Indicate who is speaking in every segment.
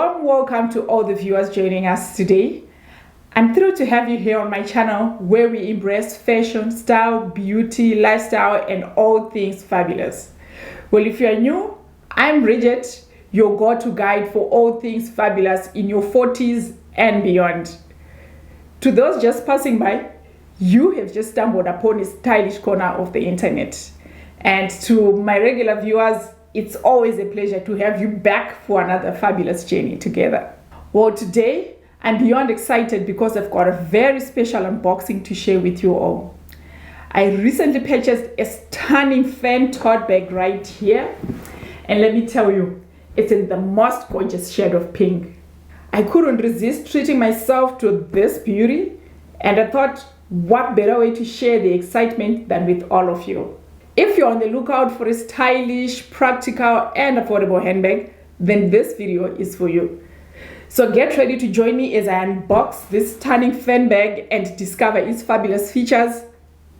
Speaker 1: warm welcome to all the viewers joining us today. I'm thrilled to have you here on my channel where we embrace fashion, style, beauty, lifestyle, and all things fabulous. Well, if you are new, I'm Bridgette, your go-to guide for all things fabulous in your 40s and beyond. To those just passing by, you have just stumbled upon a stylish corner of the internet. And to my regular viewers, it's always a pleasure to have you back for another fabulous journey together. Well, today I'm beyond excited because I've got a very special unboxing to share with you all. I recently purchased a stunning Fenn tote bag right here. And let me tell you, it's in the most gorgeous shade of pink. I couldn't resist treating myself to this beauty, and I thought, what better way to share the excitement than with all of you? If you're on the lookout for a stylish, practical, and affordable handbag, then this video is for you. So get ready to join me as I unbox this stunning Fenn bag and discover its fabulous features.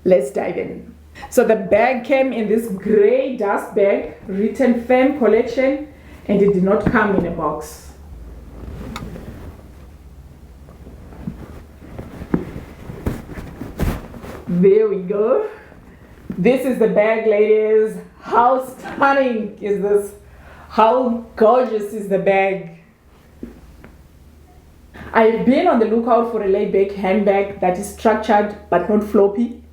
Speaker 1: Let's dive in. So the bag came in this gray dust bag, written Fenn collection, and it did not come in a box. There we go. This is the bag, ladies. How stunning is this? How gorgeous is the bag? I've been on the lookout for a laid-back handbag that is structured but not floppy.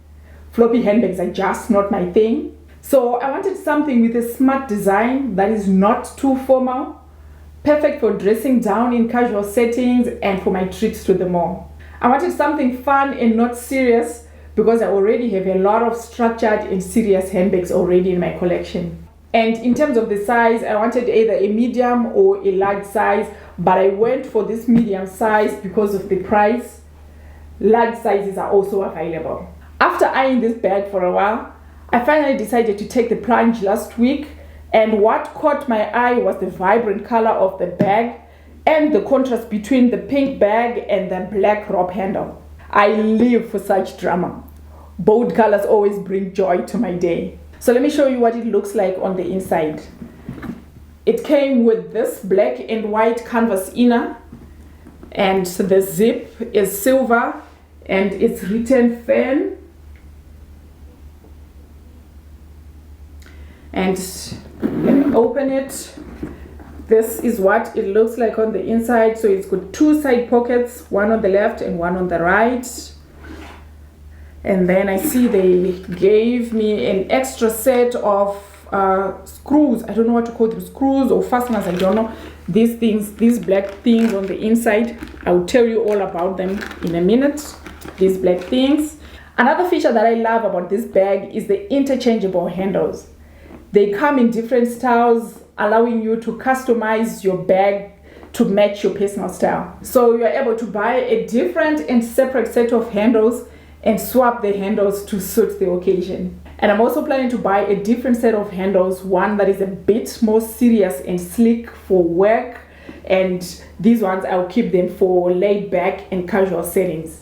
Speaker 1: Floppy handbags are just not my thing. So I wanted something with a smart design that is not too formal, perfect for dressing down in casual settings and for my trips to the mall. I wanted something fun and not serious, because I already have a lot of structured and serious handbags already in my collection. And in terms of the size, I wanted either a medium or a large size, but I went for this medium size because of the price. Large sizes are also available. After eyeing this bag for a while, I finally decided to take the plunge last week, and what caught my eye was the vibrant color of the bag and the contrast between the pink bag and the black rope handle. I live for such drama. Bold colors always bring joy to my day. So let me show you what it looks like on the inside. It came with this black and white canvas inner, and the zip is silver and it's written Fenn. And let me open it. This is what it looks like on the inside. So it's got two side pockets, one on the left and one on the right. And then I see they gave me an extra set of screws. I don't know what to call them, screws or fasteners, I don't know. These things, these black things on the inside, I'll tell you all about them in a minute. These black things. Another feature that I love about this bag is the interchangeable handles. They come in different styles, allowing you to customize your bag to match your personal style. So you're able to buy a different and separate set of handles and swap the handles to suit the occasion. And I'm also planning to buy a different set of handles, one that is a bit more serious and sleek for work, and these ones I'll keep them for laid back and casual settings.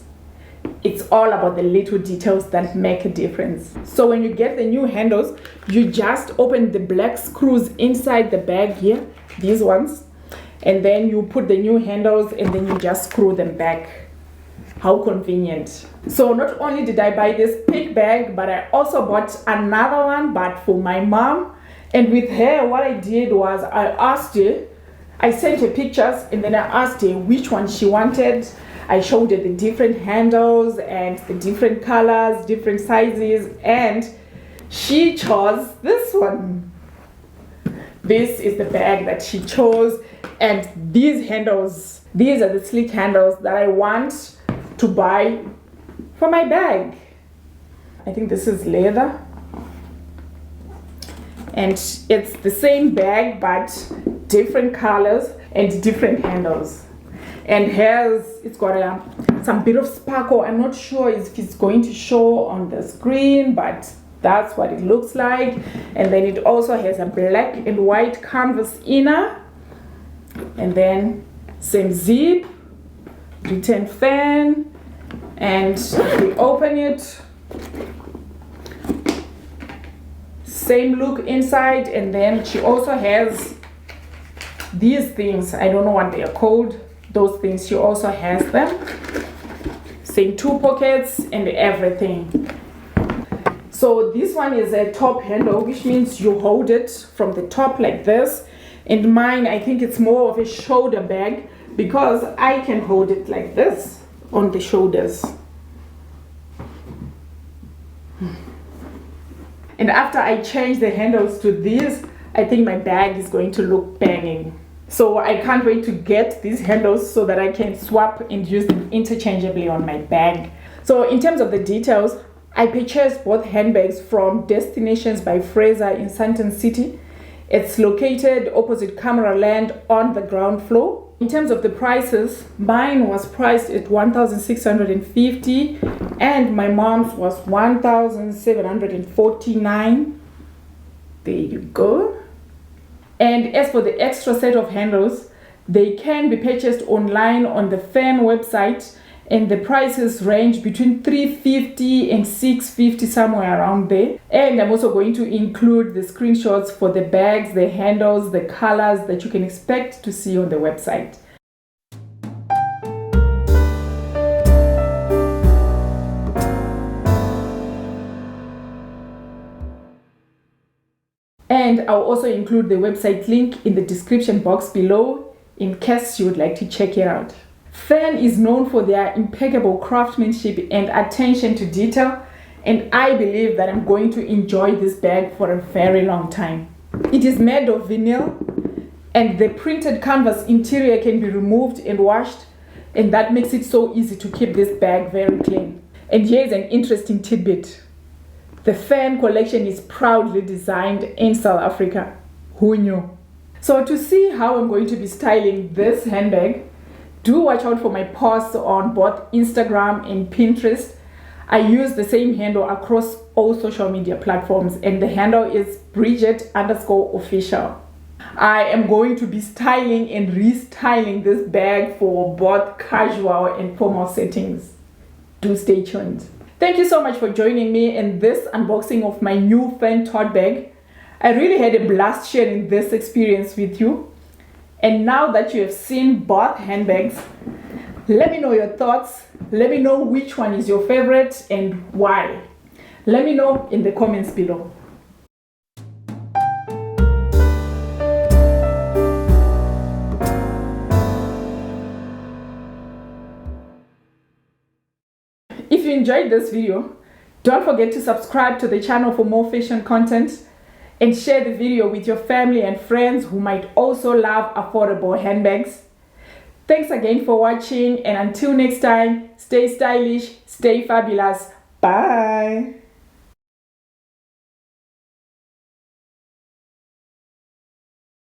Speaker 1: It's all about the little details that make a difference. So when you get the new handles, you just open the black screws inside the bag here, these ones, and then you put the new handles and then you just screw them back. How convenient. So not only did I buy this pink bag, but I also bought another one, but for my mom. And with her, what I did was I sent her pictures and then I asked her which one she wanted. I showed her the different handles and the different colors, different sizes, and she chose this one. This is the bag that she chose, and these handles, these are the sleek handles that I want to buy for my bag. I think this is leather, and it's the same bag but different colors and different handles. And it's got some bit of sparkle. I'm not sure if it's going to show on the screen, but that's what it looks like. And then it also has a black and white canvas inner, and then same zip, written Fenn, and we open it, same look inside. And then she also has these things, I don't know what they are called, those things, she also has them. Same 2 pockets and everything. So this one is a top handle, which means you hold it from the top like this. And mine, I think it's more of a shoulder bag because I can hold it like this on the shoulders. And after I change the handles to these, I think my bag is going to look banging. So I can't wait to get these handles so that I can swap and use them interchangeably on my bag. So in terms of the details, I purchased both handbags from Destinations by Fraser in Sandton City. It's located opposite Camera Land on the ground floor. In terms of the prices, mine was priced at $1,650 and my mom's was $1,749. There you go. And as for the extra set of handles, they can be purchased online on the Fenn website, and the prices range between $350 and $650, somewhere around there. And I'm also going to include the screenshots for the bags, the handles, the colors that you can expect to see on the website. And I'll also include the website link in the description box below in case you would like to check it out. Fenn is known for their impeccable craftsmanship and attention to detail, and I believe that I'm going to enjoy this bag for a very long time. It is made of vinyl, and the printed canvas interior can be removed and washed, and that makes it so easy to keep this bag very clean. And here's an interesting tidbit. The Fenn collection is proudly designed in South Africa. Who knew? So to see how I'm going to be styling this handbag, do watch out for my posts on both Instagram and Pinterest. I use the same handle across all social media platforms, and the handle is Bridgette_official. I am going to be styling and restyling this bag for both casual and formal settings. Do stay tuned. Thank you so much for joining me in this unboxing of my new Fenn tote bag. I really had a blast sharing this experience with you. And now that you have seen both handbags, let me know your thoughts. Let me know which one is your favorite and why. Let me know in the comments below. If you enjoyed this video, don't forget to subscribe to the channel for more fashion content and share the video with your family and friends who might also love affordable handbags. Thanks again for watching, and until next time, stay stylish, stay fabulous. Bye!